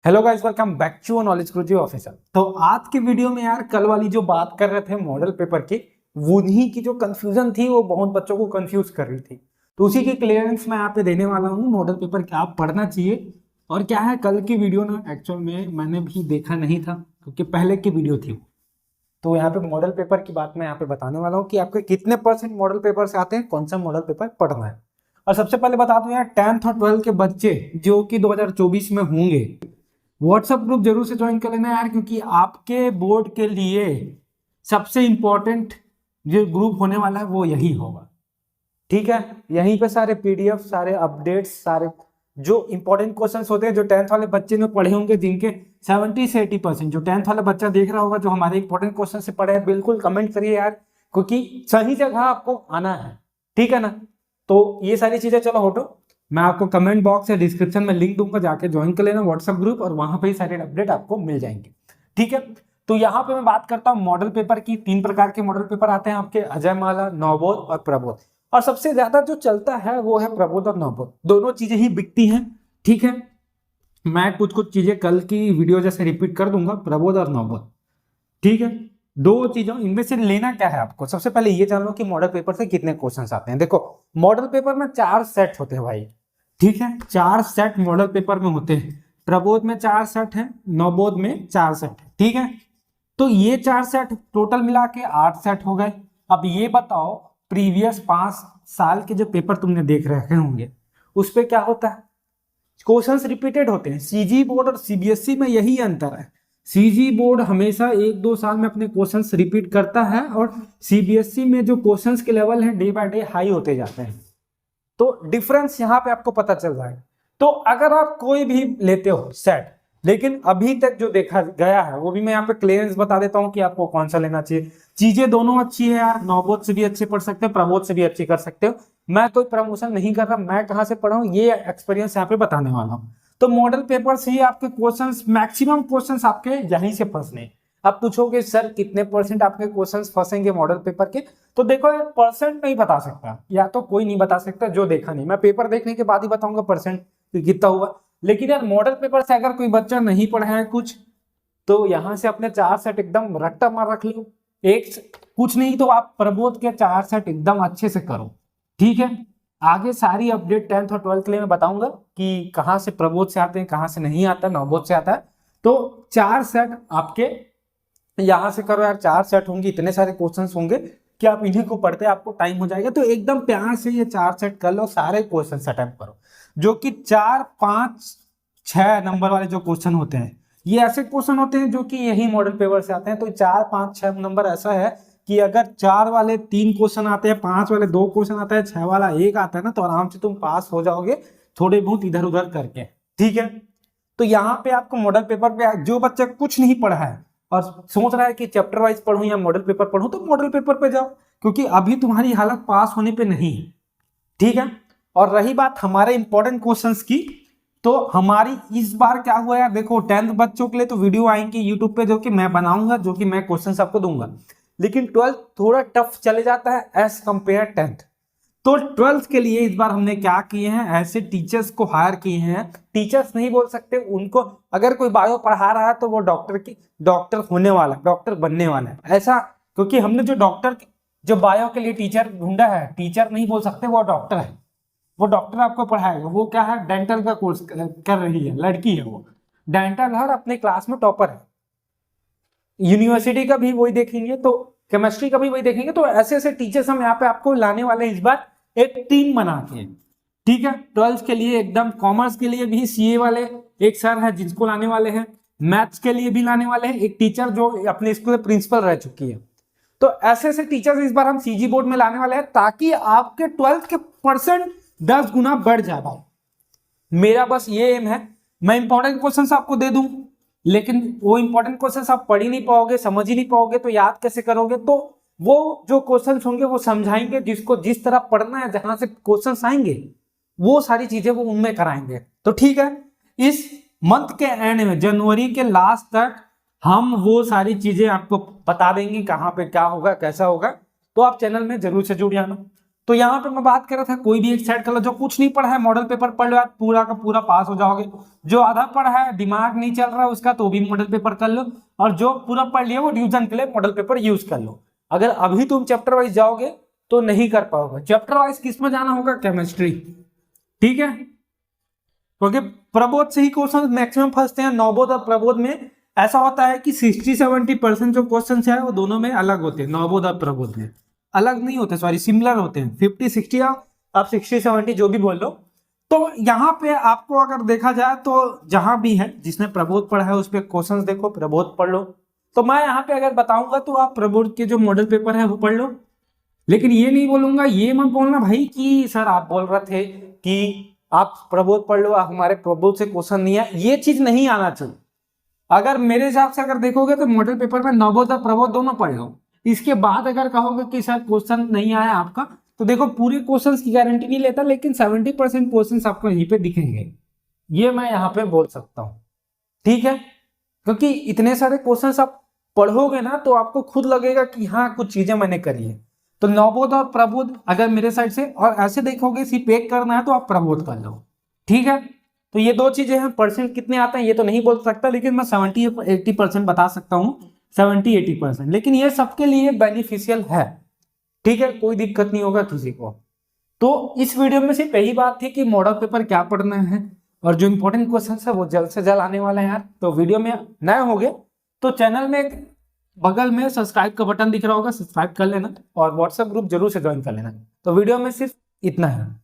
Hello guys, welcome back to Knowledge Guruji Officer. तो आज की वीडियो में यार कल वाली जो बात कर रहे थे मॉडल पेपर की, उन्हीं की जो कंफ्यूजन थी वो बहुत बच्चों को कंफ्यूज कर रही थी। तो उसी की क्लियरेंस मैं यहाँ पे देने वाला हूँ। मॉडल पेपर क्या पढ़ना चाहिए और क्या है। कल की वीडियो ना एक्चुअल में मैंने भी देखा नहीं था क्योंकि पहले की वीडियो थी। तो यहाँ पे मॉडल पेपर की बात मैं यहाँ पे बताने वाला हूँ कि आपके कितने परसेंट मॉडल पेपर से आते हैं, कौन सा मॉडल पेपर पढ़ना है। और सबसे पहले बता दूं यार, 10th और 12th के बच्चे जो कि 2024 में होंगे, व्हाट्सएप ग्रुप जरूर से ज्वाइन कर लेना यार, क्योंकि आपके बोर्ड के लिए सबसे इंपॉर्टेंट जो ग्रुप होने वाला है वो यही होगा। ठीक है, यहीं पे सारे पीडीएफ, सारे अपडेट्स, सारे जो इंपॉर्टेंट क्वेश्चंस होते हैं जो 10th वाले बच्चे ने पढ़े होंगे, जिनके 70 से 80% जो 10th वाला बच्चा देख रहा होगा जो हमारे इंपॉर्टेंट क्वेश्चन से पढ़े हैं, बिल्कुल कमेंट करिए यार, क्योंकि सही जगह आपको आना है। ठीक है ना। तो ये सारी चीजें चलो हटो, मैं आपको कमेंट बॉक्स या डिस्क्रिप्शन में लिंक दूंगा, जाके ज्वाइन कर लेना व्हाट्सएप ग्रुप, और वहां पे ही सारे अपडेट आपको मिल जाएंगे। ठीक है। तो यहाँ पे मैं बात करता हूँ मॉडल पेपर की। 3 प्रकार के मॉडल पेपर आते हैं आपके, अजयमाला, नवबोध और प्रबोध। और सबसे ज्यादा जो चलता है वो है प्रबोध और नवबोध, दोनों चीजें ही बिकती हैं। ठीक है, मैं कुछ कुछ चीजें कल की वीडियो जैसे रिपीट कर दूंगा, प्रबोध और नवबोध। ठीक है, दो चीजों इनमें से लेना क्या है आपको। सबसे पहले ये जान लो कि मॉडल पेपर से कितने क्वेश्चंस आते हैं। देखो, मॉडल पेपर में 4 सेट होते हैं भाई। ठीक है, 4 सेट मॉडल पेपर में होते हैं। प्रबोध में 4 सेट है, नवबोध में 4 सेट है। ठीक है, तो ये 4 सेट टोटल मिला के 8 सेट हो गए। अब ये बताओ, प्रीवियस 5 साल के जो पेपर तुमने देख रखे होंगे उस पे क्या होता है, क्वेश्चंस रिपीटेड होते हैं। सीजी बोर्ड और सीबीएसई में यही अंतर है। सीजी बोर्ड हमेशा 1-2 साल में अपने क्वेश्चंस रिपीट करता है, और सीबीएसई में जो क्वेश्चंस के लेवल है डे बाय डे हाई होते जाते हैं। तो डिफरेंस यहाँ पे आपको पता चल जाएगा। तो अगर आप कोई भी लेते हो सेट, लेकिन अभी तक जो देखा गया है वो भी मैं यहाँ पे क्लियरेंस बता देता हूँ कि आपको कौन सा लेना चाहिए। चीजें दोनों अच्छी है यार, नवबोध से भी अच्छे पढ़ सकते हो, प्रबोध से भी अच्छी कर सकते हो। मैं कोई प्रमोशन नहीं कर रहा, मैं कहाँ से पढ़ा हूँ ये एक्सपीरियंस यहाँ पे बताने वाला हूँ। तो मॉडल पेपर से ही आपके क्वेश्चंस, मैक्सिमम क्वेश्चंस आपके यहीं से फंसने। अब पूछोगे सर कितने परसेंट आपके क्वेश्चंस फंसेंगे मॉडल पेपर के, तो देखो यार, परसेंट नहीं बता सकता, या तो कोई नहीं बता सकता जो देखा नहीं। मैं पेपर देखने के बाद ही बताऊंगा परसेंट कितना हुआ। लेकिन यार मॉडल पेपर से अगर कोई बच्चा नहीं पढ़ा है कुछ, तो यहाँ से अपने 4 सेट एकदम रट्टा मार रख लो। एक कुछ नहीं तो आप प्रबोध के 4 सेट एकदम अच्छे से करो। ठीक है, आगे सारी अपडेट 10th और 12th के लिए मैं बताऊंगा कि कहाँ से प्रबोध से आते हैं, कहाँ से नहीं आता, नवबोध से आता है। तो 4 सेट आपके यहां से करो यार। 4 सेट होंगे, इतने सारे क्वेश्चंस होंगे कि आप इन्हीं को पढ़ते आपको टाइम हो जाएगा। तो एकदम प्यार से ये 4 सेट कर लो, सारे क्वेश्चन अटेम्प्ट करो। जो कि 4, 5, 6 नंबर वाले जो क्वेश्चन होते हैं, ये ऐसे क्वेश्चन होते हैं जो कि यही मॉडल पेपर से आते हैं। तो 4, 5, 6 नंबर ऐसा है कि अगर 4 वाले 3 क्वेश्चन आते हैं, 5 वाले 2 क्वेश्चन आता है, 6 वाला 1 आता है ना, तो आराम से तुम पास हो जाओगे थोड़े बहुत इधर उधर करके। ठीक है, तो यहाँ पे आपको मॉडल पेपर पे जो बच्चा कुछ नहीं पढ़ा है और सोच रहा है कि चैप्टर वाइज पढ़ूं या मॉडल पेपर पढ़ूं, तो मॉडल पेपर पे जाओ, क्योंकि अभी तुम्हारी हालत पास होने पे नहीं है। ठीक है, और रही बात हमारे इंपॉर्टेंट क्वेश्चंस की, तो हमारी इस बार क्या हुआ यार, देखो 10th बच्चों के लिए तो वीडियो आएंगी यूट्यूब पे जो कि मैं बनाऊंगा, जो कि मैं क्वेश्चन आपको दूंगा। लेकिन 12th थोड़ा टफ चले जाता है एज कंपेयर 10th। तो 12th के लिए इस बार हमने क्या किए हैं, ऐसे टीचर्स को हायर किए हैं। टीचर्स नहीं बोल सकते उनको, अगर कोई बायो पढ़ा रहा है तो वो डॉक्टर होने वाला, डॉक्टर बनने वाला है ऐसा, क्योंकि हमने जो बायो के लिए टीचर ढूंढा है, टीचर नहीं बोल सकते, वो डॉक्टर है। वो डॉक्टर आपको पढ़ाएगा। वो क्या है, डेंटल का कोर्स कर रही है, लड़की है वो, डेंटल है और अपने क्लास में टॉपर है। यूनिवर्सिटी का भी वही देखेंगे, तो केमिस्ट्री का भी वही देखेंगे। तो ऐसे ऐसे टीचर्स हम यहाँ पे आपको लाने वाले हैं इस बार, एक टीम बना के। ठीक है, 12th के लिए एकदम, कॉमर्स के लिए भी सीए वाले एक सर है जिनको लाने वाले हैं, मैथ्स के लिए भी लाने वाले हैं एक टीचर जो अपने स्कूल में प्रिंसिपल रह चुकी है। तो ऐसे ऐसे टीचर्स इस बार हम सीजी बोर्ड में लाने वाले हैं, ताकि आपके 12th के परसेंट 10 गुना बढ़ जाए भाई। मेरा बस ये एम है, मैं इंपॉर्टेंट क्वेश्चन आपको दे दूं, लेकिन वो इंपॉर्टेंट क्वेश्चन आप पढ़ ही नहीं पाओगे, समझ ही नहीं पाओगे, तो याद कैसे करोगे। तो वो जो क्वेश्चंस होंगे वो समझाएंगे, जिसको जिस तरह पढ़ना है, जहां से क्वेश्चंस आएंगे वो सारी चीजें वो उनमें कराएंगे। तो ठीक है, इस मंथ के एंड में, जनवरी के लास्ट तक हम वो सारी चीजें आपको बता देंगे, कहाँ पे क्या होगा, कैसा होगा। तो आप चैनल में जरूर से जुड़ जाना। तो यहाँ पे मैं बात कर रहा था कोई भी एक सेट कर लो, जो कुछ नहीं पढ़ा है मॉडल पेपर पढ़ लो, आप पूरा का पूरा पास हो जाओगे। जो आधा पढ़ा है दिमाग नहीं चल रहा उसका तो भी मॉडल पेपर कर लो, और जो पूरा पढ़ लिया वो रिवीजन के लिए मॉडल पेपर यूज कर लो। अगर अभी तुम चैप्टर वाइज जाओगे तो नहीं कर पाओगे। चैप्टर वाइज किस में जाना होगा? केमिस्ट्री, ठीक है, क्योंकि प्रबोध से ही क्वेश्चन मैक्सिमम फंसते हैं। नवबोध और प्रबोध में ऐसा होता है कि 60-70% जो क्वेश्चन है वो दोनों में अलग होते हैं। नवबोध और प्रबोध में अलग नहीं होते, सॉरी सिमिलर होते हैं। 50-60 या आप 60-70 जो भी बोल लो। तो यहाँ पे आपको अगर देखा जाए तो जहां भी है जिसने प्रबोध पढ़ा है उस पर क्वेश्चन देखो, प्रबोध पढ़ लो। तो मैं यहाँ पे अगर बताऊंगा तो आप प्रबोध के जो मॉडल पेपर है वो पढ़ लो, लेकिन ये नहीं बोलूंगा, ये मत बोलना भाई कि सर आप बोल रहे थे कि आप प्रबोध पढ़ लो, हमारे प्रबोध से क्वेश्चन नहीं है, ये चीज नहीं आना चाहिए। अगर मेरे हिसाब से अगर देखोगे तो मॉडल पेपर में नवबोध और प्रबोध दोनों पढ़ लो। इसके बाद अगर कहोगे कि सर क्वेश्चन नहीं आया आपका, तो देखो पूरे क्वेश्चंस की गारंटी नहीं लेता, लेकिन 70% क्वेश्चंस आपको यहीं पे दिखेंगे, ये मैं यहाँ पे बोल सकता हूँ, ठीक है। क्योंकि इतने सारे क्वेश्चंस आप पढ़ोगे ना तो आपको खुद लगेगा कि हाँ कुछ चीजें मैंने करी है। तो नवबोध और प्रबोध अगर मेरे साइड से, और ऐसे देखोगे सिर्फ एक करना है तो आप प्रबोध कर लो, ठीक है। तो ये दो चीजें हैं। परसेंट कितने आते हैं ये तो नहीं बोल सकता, लेकिन मैं 70-80% बता सकता हूँ, 70-80%, लेकिन ये सबके लिए बेनिफिशियल है, ठीक है, कोई दिक्कत नहीं होगा किसी को। तो इस वीडियो में सिर्फ यही बात थी कि मॉडल पेपर क्या पढ़ना है, और जो इंपॉर्टेंट क्वेश्चन है वो जल्द से जल्द आने वाले हैं यार। तो वीडियो में नए होंगे तो चैनल में बगल में सब्सक्राइब का बटन दिख रहा होगा, सब्सक्राइब कर लेना, और व्हाट्सएप ग्रुप जरूर से ज्वाइन कर लेना। तो वीडियो में सिर्फ इतना है।